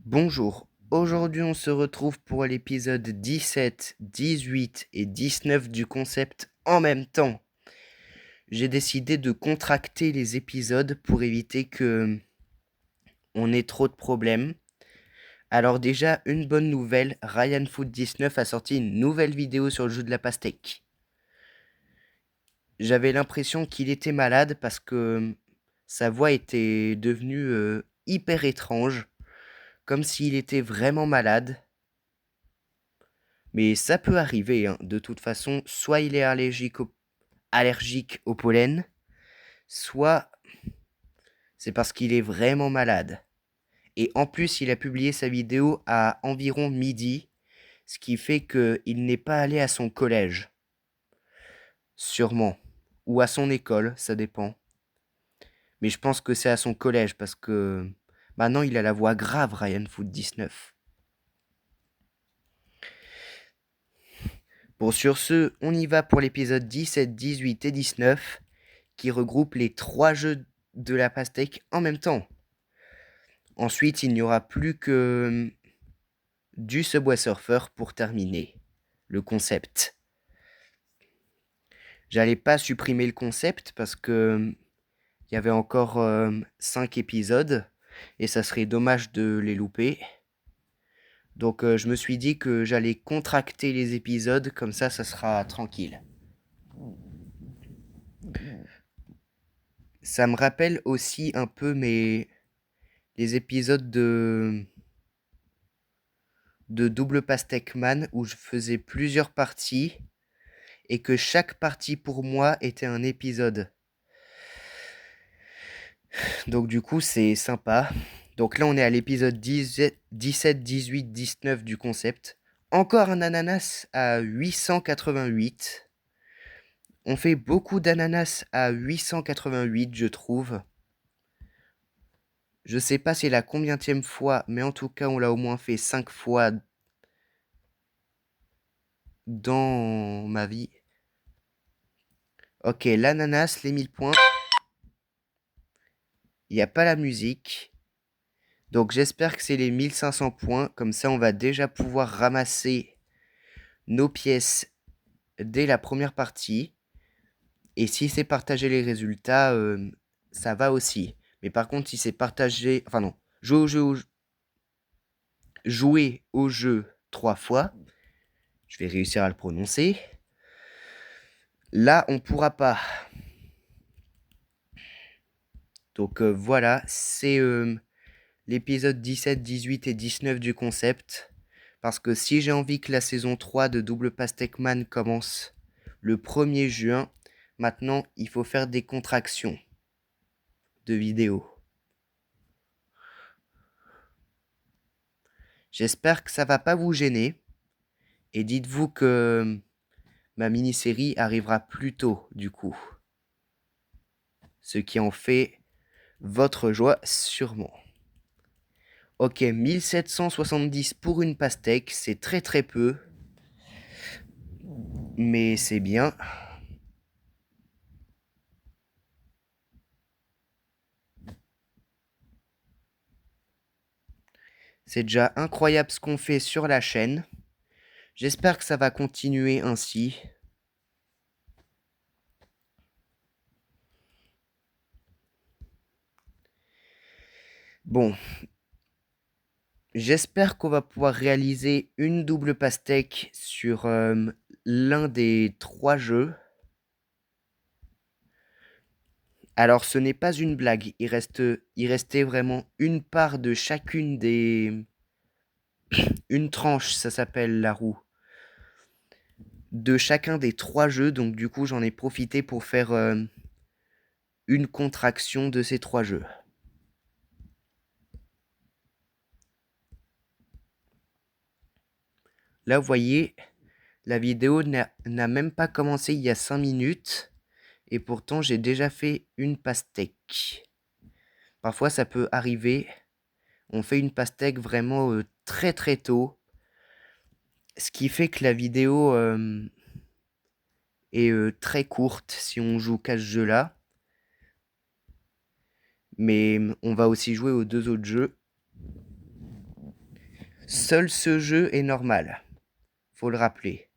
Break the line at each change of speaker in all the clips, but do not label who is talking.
Bonjour, aujourd'hui on se retrouve pour l'épisode 17, 18 et 19 du concept en même temps. J'ai décidé de contracter les épisodes pour éviter que on ait trop de problèmes. Alors déjà, une bonne nouvelle, RyanFood19 a sorti une nouvelle vidéo sur le jeu de la pastèque. J'avais l'impression qu'il était malade parce que sa voix était devenue hyper étrange, comme s'il était vraiment malade. Mais ça peut arriver, hein. De toute façon, soit il est allergique au pollen, soit c'est parce qu'il est vraiment malade. Et en plus, il a publié sa vidéo à environ midi, ce qui fait qu'il n'est pas allé à son collège. Sûrement. Ou à son école, ça dépend. Mais je pense que c'est à son collège parce que maintenant il a la voix grave, RyanFood19. Bon, sur ce, on y va pour l'épisode 17, 18 et 19, qui regroupe les 3 jeux de la pastèque en même temps. Ensuite, il n'y aura plus que du Subway Surfer pour terminer le concept. J'allais pas supprimer le concept parce que il y avait encore 5 épisodes et ça serait dommage de les louper. Donc je me suis dit que j'allais contracter les épisodes, comme ça sera tranquille. Ça me rappelle aussi un peu les épisodes de Double Pastèque Man où je faisais plusieurs parties et que chaque partie pour moi était un épisode. Donc du coup c'est sympa. Donc là on est à l'épisode 17, 18, 19 du concept. Encore un ananas à 888. On fait beaucoup d'ananas à 888 je trouve. Je sais pas c'est la combientième fois, mais en tout cas on l'a au moins fait 5 fois dans ma vie. Ok, l'ananas, les 1000 points. Il n'y a pas la musique. Donc j'espère que c'est les 1500 points. Comme ça, on va déjà pouvoir ramasser nos pièces dès la première partie. Et si c'est partager les résultats, ça va aussi. Mais par contre, si c'est partager... Enfin non, jouer au jeu 3 fois, je vais réussir à le prononcer. Là, on pourra pas. Donc voilà, c'est l'épisode 17, 18 et 19 du concept. Parce que si j'ai envie que la saison 3 de Double Pastèque Man commence le 1er juin, maintenant il faut faire des contractions de vidéos. J'espère que ça va pas vous gêner. Et dites-vous que ma mini-série arrivera plus tôt du coup. Ce qui en fait votre joie sûrement. Ok, 1770 pour une pastèque, c'est très très peu. Mais c'est bien. C'est déjà incroyable ce qu'on fait sur la chaîne. J'espère que ça va continuer ainsi. Bon, j'espère qu'on va pouvoir réaliser une double pastèque sur l'un des 3 jeux. Alors ce n'est pas une blague, il restait vraiment une part de chacune des... Une tranche, ça s'appelle la roue. De chacun des 3 jeux, donc du coup j'en ai profité pour faire une contraction de ces 3 jeux. Là vous voyez, la vidéo n'a même pas commencé il y a 5 minutes. Et pourtant j'ai déjà fait une pastèque. Parfois ça peut arriver. On fait une pastèque vraiment très très tôt. Ce qui fait que la vidéo est très courte si on joue qu'à ce jeu-là. Mais on va aussi jouer aux 2 autres jeux. Seul ce jeu est normal. Faut le rappeler.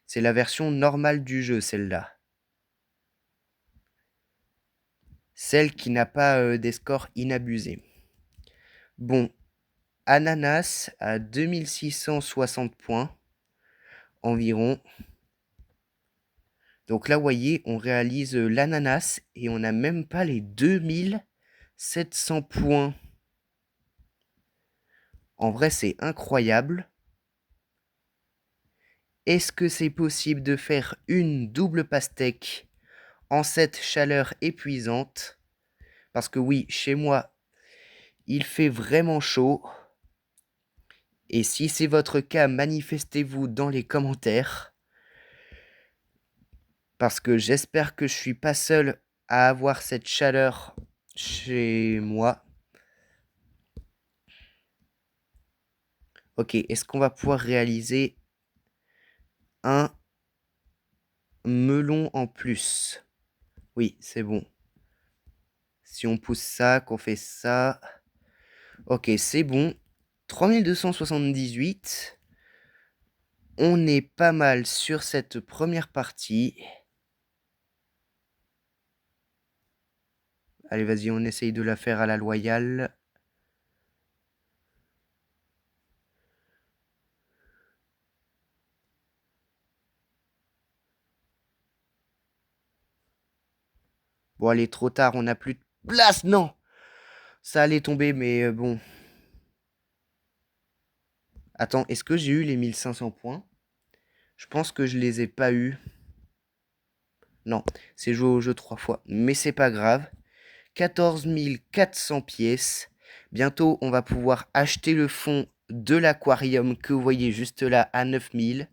C'est la version normale du jeu, celle-là. Celle qui n'a pas des scores inabusés. Bon, Ananas à 2660 points environ. Donc là, vous voyez, on réalise l'ananas et on n'a même pas les 2700 points. En vrai, c'est incroyable. Est-ce que c'est possible de faire une double pastèque en cette chaleur épuisante? Parce que oui, chez moi, il fait vraiment chaud. Et si c'est votre cas, manifestez-vous dans les commentaires. Parce que j'espère que je suis pas seul à avoir cette chaleur chez moi. Ok, est-ce qu'on va pouvoir réaliser un melon en plus? Oui, c'est bon. Si on pousse ça, qu'on fait ça... Ok, c'est bon. 3278. On est pas mal sur cette première partie. Allez, vas-y, on essaye de la faire à la loyale. Bon, allez, trop tard, on n'a plus de place, non! Ça allait tomber, mais bon. Attends, est-ce que j'ai eu les 1500 points? Je pense que je les ai pas eus. Non, c'est joué au jeu 3 fois. Mais c'est pas grave. 14 400 pièces. Bientôt, on va pouvoir acheter le fond de l'aquarium que vous voyez juste là à 9000.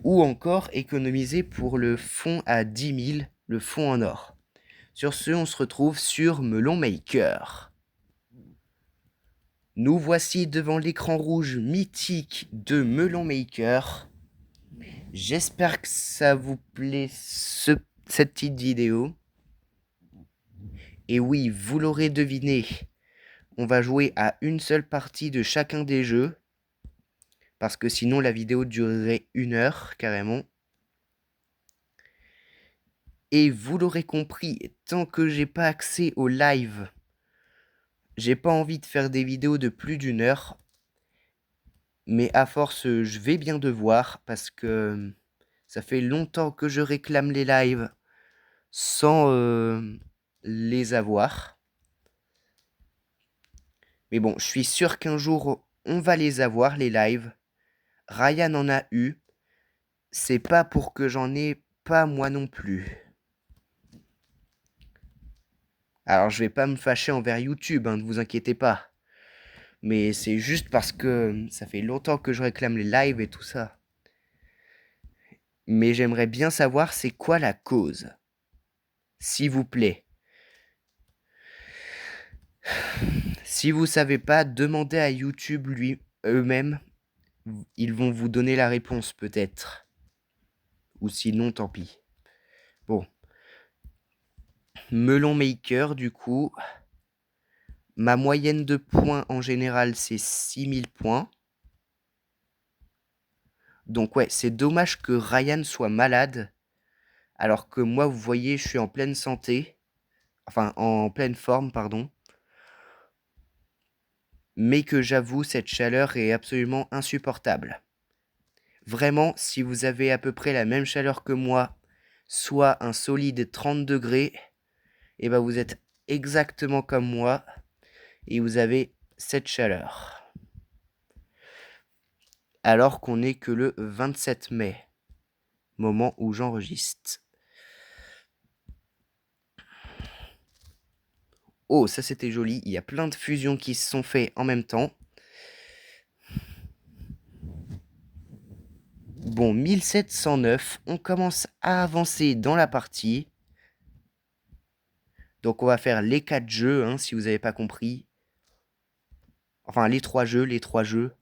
Ou encore économiser pour le fond à 10 000, le fond en or. Sur ce, on se retrouve sur Melon Maker. Nous voici devant l'écran rouge mythique de Melon Maker. J'espère que ça vous plaît cette petite vidéo. Et oui, vous l'aurez deviné, on va jouer à une seule partie de chacun des jeux. Parce que sinon la vidéo durerait 1 heure carrément. Et vous l'aurez compris, tant que j'ai pas accès au live, j'ai pas envie de faire des vidéos de plus d'1 heure. Mais à force, je vais bien devoir parce que ça fait longtemps que je réclame les lives sans les avoir. Mais bon, je suis sûr qu'un jour, on va les avoir, les lives. Ryan en a eu. C'est pas pour que j'en ai pas moi non plus. Alors, je vais pas me fâcher envers YouTube, hein, ne vous inquiétez pas. Mais c'est juste parce que ça fait longtemps que je réclame les lives et tout ça. Mais j'aimerais bien savoir c'est quoi la cause. S'il vous plaît. Si vous savez pas, demandez à YouTube eux-mêmes. Ils vont vous donner la réponse peut-être. Ou sinon, tant pis. Bon. Melon Maker, du coup. Ma moyenne de points en général, c'est 6000 points. Donc ouais, c'est dommage que Ryan soit malade. Alors que moi, vous voyez, je suis en pleine santé. Enfin, en pleine forme, pardon. Mais que j'avoue, cette chaleur est absolument insupportable. Vraiment, si vous avez à peu près la même chaleur que moi, soit un solide 30 degrés, et ben vous êtes exactement comme moi, et vous avez cette chaleur. Alors qu'on n'est que le 27 mai, moment où j'enregistre. Oh, ça c'était joli, il y a plein de fusions qui se sont faites en même temps. Bon, 1709, on commence à avancer dans la partie. Donc on va faire les 4 jeux, hein, si vous n'avez pas compris. Enfin, les 3 jeux.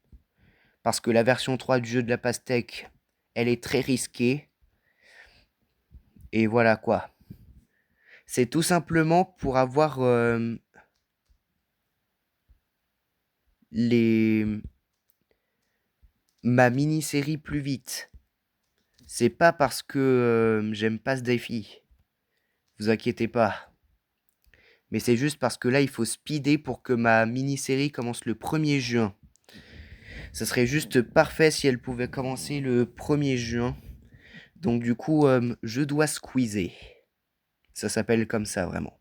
Parce que la version 3 du jeu de la pastèque, elle est très risquée. Et voilà quoi. C'est tout simplement pour avoir ma mini-série plus vite. C'est pas parce que j'aime pas ce défi. Vous inquiétez pas. Mais c'est juste parce que là, il faut speeder pour que ma mini-série commence le 1er juin. Ça serait juste parfait si elle pouvait commencer le 1er juin. Donc du coup, je dois squeezer. Ça s'appelle comme ça, vraiment.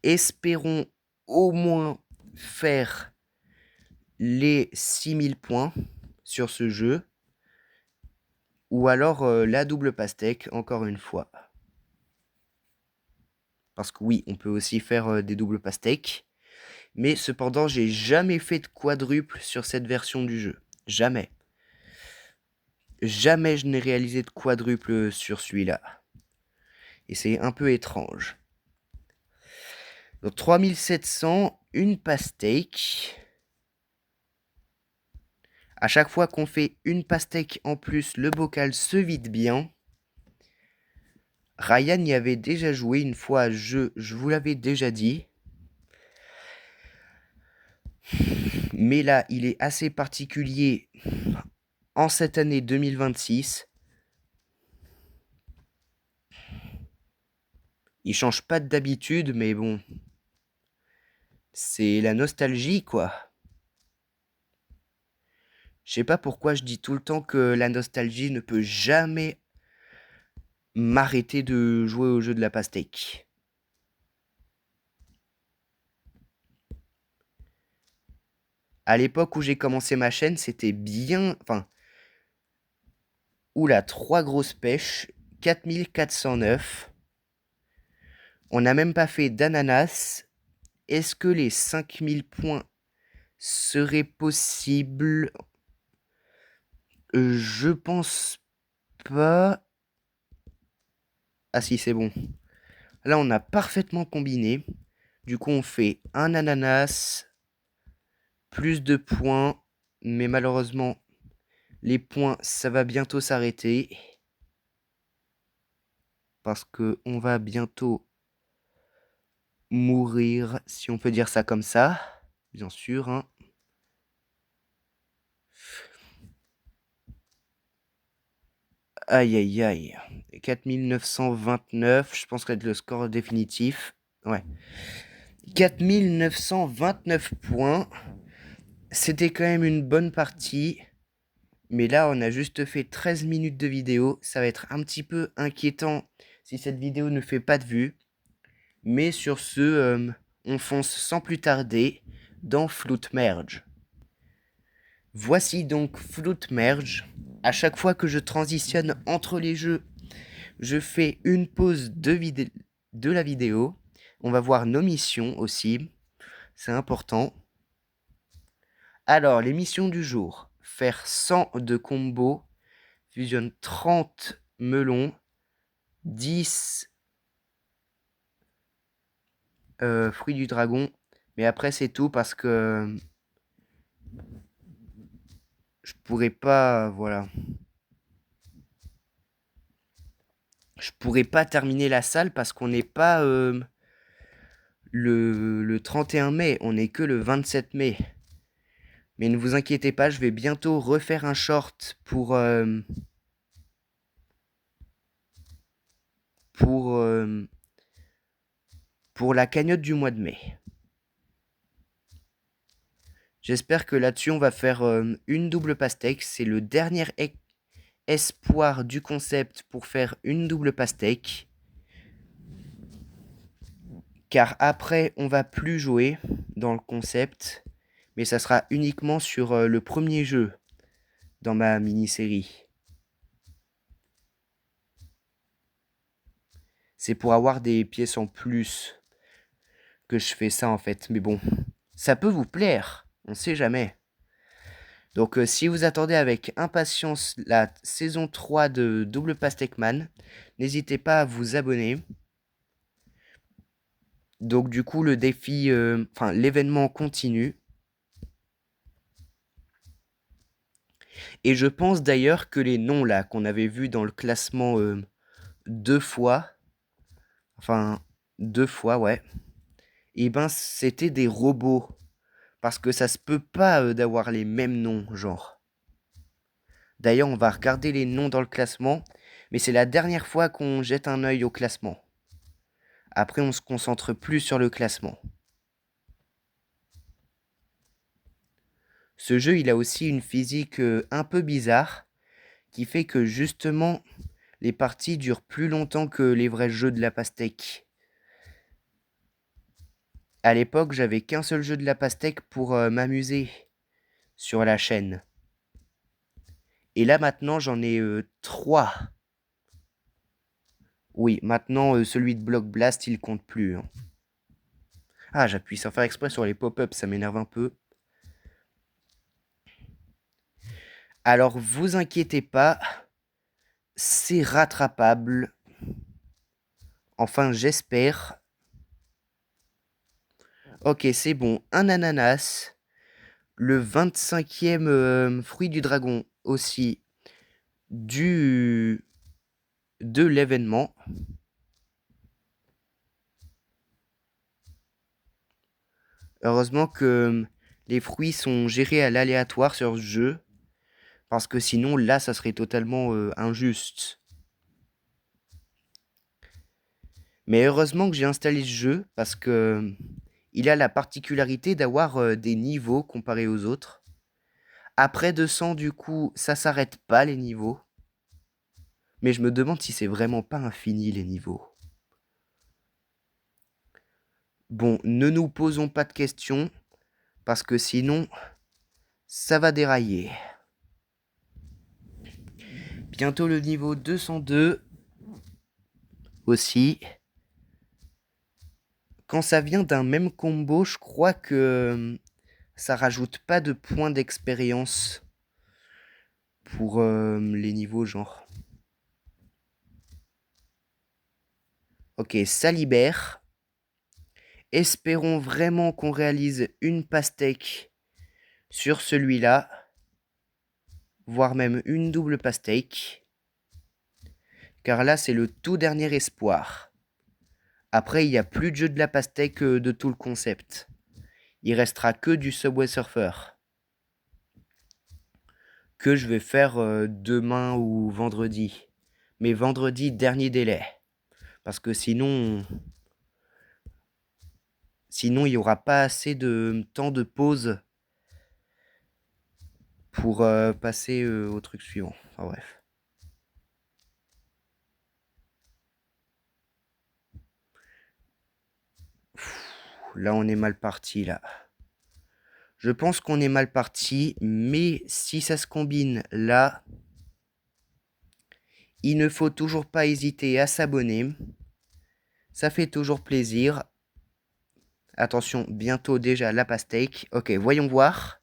Espérons au moins faire les 6000 points sur ce jeu. Ou alors la double pastèque, encore une fois. Parce que oui, on peut aussi faire des doubles pastèques. Mais cependant, j'ai jamais fait de quadruple sur cette version du jeu. Jamais. Jamais je n'ai réalisé de quadruple sur celui-là. Et c'est un peu étrange. Donc 3700, une pastèque. À chaque fois qu'on fait une pastèque en plus, le bocal se vide bien. Ryan y avait déjà joué une fois, je vous l'avais déjà dit. Mais là, il est assez particulier en cette année 2026. Il change pas d'habitude, mais bon. C'est la nostalgie, quoi. Je sais pas pourquoi je dis tout le temps que la nostalgie ne peut jamais m'arrêter de jouer au jeu de la pastèque. À l'époque où j'ai commencé ma chaîne, c'était bien... Enfin... Oula, 3 grosses pêches, 4409. On n'a même pas fait d'ananas. Est-ce que les 5000 points seraient possibles? Je pense pas. Ah si, c'est bon. Là, on a parfaitement combiné. Du coup, on fait un ananas, plus de points. Mais malheureusement, les points, ça va bientôt s'arrêter. Parce que on va bientôt mourir, si on peut dire ça comme ça. Bien sûr, hein. Aïe, aïe, aïe. 4929, je pense que c'est le score définitif. Ouais. 4929 points. C'était quand même une bonne partie. Mais là, on a juste fait 13 minutes de vidéo. Ça va être un petit peu inquiétant si cette vidéo ne fait pas de vues. Mais sur ce, on fonce sans plus tarder dans Flute Merge. Voici donc Flute Merge. À chaque fois que je transitionne entre les jeux, je fais une pause de la vidéo. On va voir nos missions aussi. C'est important. Alors, les missions du jour. Faire 100 de combos. Fusionne 30 melons. 10 fruits du dragon. Mais après, c'est tout parce que je pourrais pas... Voilà. Je pourrais pas terminer la salle parce qu'on n'est pas le 31 mai. On n'est que le 27 mai. Mais ne vous inquiétez pas, je vais bientôt refaire un short pour la cagnotte du mois de mai. J'espère que là-dessus, on va faire une double pastèque. C'est le dernier espoir du concept pour faire une double pastèque. Car après, on va plus jouer dans le concept. Mais ça sera uniquement sur le premier jeu dans ma mini-série. C'est pour avoir des pièces en plus que je fais ça en fait. Mais bon, ça peut vous plaire. On sait jamais. Donc si vous attendez avec impatience la saison 3 de Double Pastèque Man, n'hésitez pas à vous abonner. Donc du coup le défi, l'événement continue. Et je pense d'ailleurs que les noms là qu'on avait vus dans le classement 2 fois, enfin 2 fois, ouais. Et ben, c'était des robots. Parce que ça se peut pas d'avoir les mêmes noms, genre. D'ailleurs, on va regarder les noms dans le classement. Mais c'est la dernière fois qu'on jette un œil au classement. Après, on se concentre plus sur le classement. Ce jeu, il a aussi une physique un peu bizarre, qui fait que justement, les parties durent plus longtemps que les vrais jeux de la pastèque. À l'époque, j'avais qu'un seul jeu de la pastèque pour m'amuser sur la chaîne. Et là maintenant, j'en ai 3. Oui, maintenant, celui de Block Blast, il compte plus, hein. Ah, j'appuie sans faire exprès sur les pop-ups, ça m'énerve un peu. Alors, vous inquiétez pas, c'est rattrapable. Enfin, j'espère. Ok, c'est bon. Un ananas. Le 25e fruit du dragon aussi de l'événement. Heureusement que les fruits sont gérés à l'aléatoire sur ce jeu. Parce que sinon, là, ça serait totalement injuste. Mais heureusement que j'ai installé ce jeu parce que il a la particularité d'avoir des niveaux comparés aux autres. Après 200, du coup, ça s'arrête pas les niveaux. Mais je me demande si c'est vraiment pas infini les niveaux. Bon, ne nous posons pas de questions parce que sinon, ça va dérailler. Bientôt le niveau 202 aussi. Quand ça vient d'un même combo, je crois que ça rajoute pas de points d'expérience pour les niveaux genre. Ok, ça libère. Espérons vraiment qu'on réalise une pastèque sur celui-là, voire même une double pastèque. Car là, c'est le tout dernier espoir. Après, il n'y a plus de jeu de la pastèque de tout le concept. Il restera que du Subway Surfer. Que je vais faire demain ou vendredi. Mais vendredi, dernier délai. Parce que sinon il n'y aura pas assez de temps de pause pour passer au truc suivant. Enfin bref. Là, on est mal parti, là. Je pense qu'on est mal parti, mais si ça se combine là, il ne faut toujours pas hésiter à s'abonner. Ça fait toujours plaisir. Attention, bientôt déjà la pastèque. Ok, voyons voir.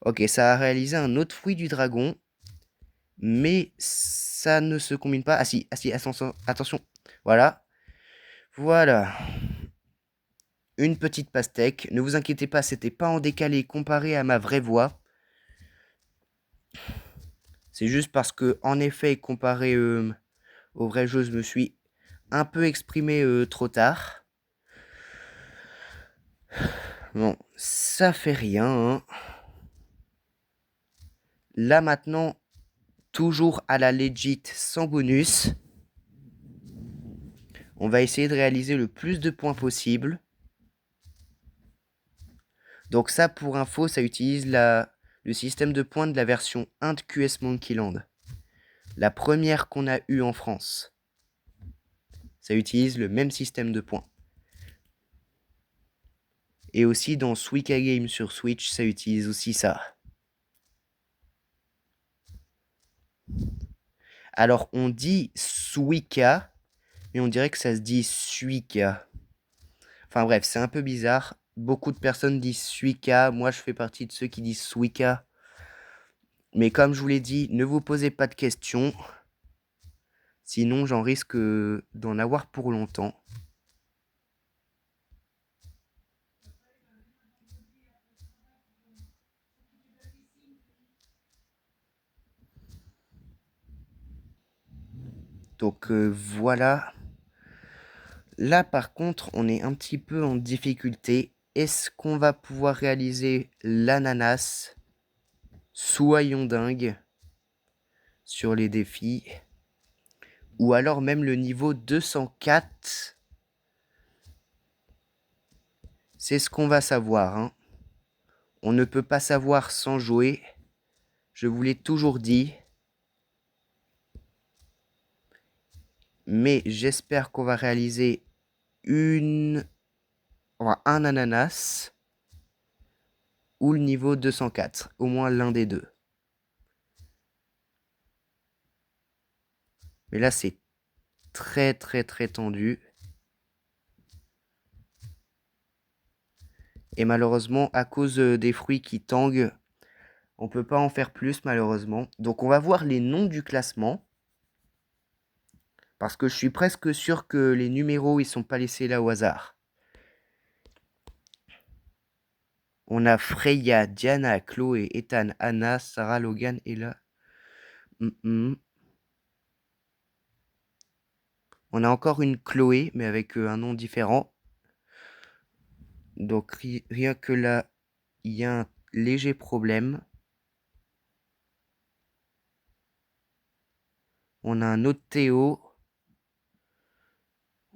Ok, ça a réalisé un autre fruit du dragon. Mais ça ne se combine pas. Ah si, attention. Voilà. Voilà. Une petite pastèque. Ne vous inquiétez pas, c'était pas en décalé comparé à ma vraie voix. C'est juste parce que, en effet, comparé au vrai jeu, je me suis un peu exprimé trop tard. Bon, ça fait rien, hein. Là maintenant, toujours à la legit sans bonus. On va essayer de réaliser le plus de points possible. Donc ça, pour info, ça utilise le système de points de la version 1 de QS Monkey Land. La première qu'on a eue en France. Ça utilise le même système de points. Et aussi dans Suika Game sur Switch, ça utilise aussi ça. Alors on dit Suika, mais on dirait que ça se dit Suika. Enfin bref, c'est un peu bizarre. Beaucoup de personnes disent Suika. Moi, je fais partie de ceux qui disent Suika. Mais comme je vous l'ai dit, ne vous posez pas de questions. Sinon, j'en risque d'en avoir pour longtemps. Donc voilà. Là, par contre, on est un petit peu en difficulté. Est-ce qu'on va pouvoir réaliser l'ananas? Soyons dingues sur les défis. Ou alors même le niveau 204. C'est ce qu'on va savoir, hein. On ne peut pas savoir sans jouer. Je vous l'ai toujours dit. Mais j'espère qu'on va réaliser un ananas ou le niveau 204. Au moins l'un des deux. Mais là, c'est très très très tendu. Et malheureusement, à cause des fruits qui tanguent, on peut pas en faire plus malheureusement. Donc on va voir les noms du classement. Parce que je suis presque sûr que les numéros, ils sont pas laissés là au hasard. On a Freya, Diana, Chloé, Ethan, Anna, Sarah, Logan et là. On a encore une Chloé, mais avec un nom différent. Donc rien que là, il y a un léger problème. On a un autre Théo.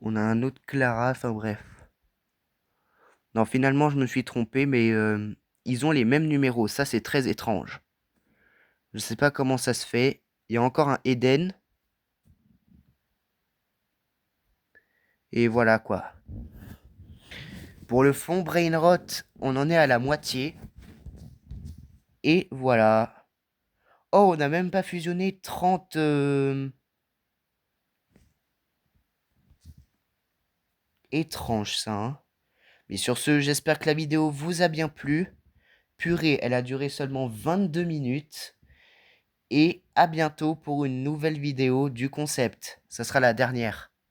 On a un autre Clara, enfin bref. Non, finalement, je me suis trompé, mais ils ont les mêmes numéros. Ça, c'est très étrange. Je sais pas comment ça se fait. Il y a encore un Eden. Et voilà quoi. Pour le fond Brainrot, on en est à la moitié. Et voilà. Oh, on n'a même pas fusionné 30... Étrange ça, hein. Mais sur ce, j'espère que la vidéo vous a bien plu. Purée, elle a duré seulement 22 minutes. Et à bientôt pour une nouvelle vidéo du concept. Ça sera la dernière.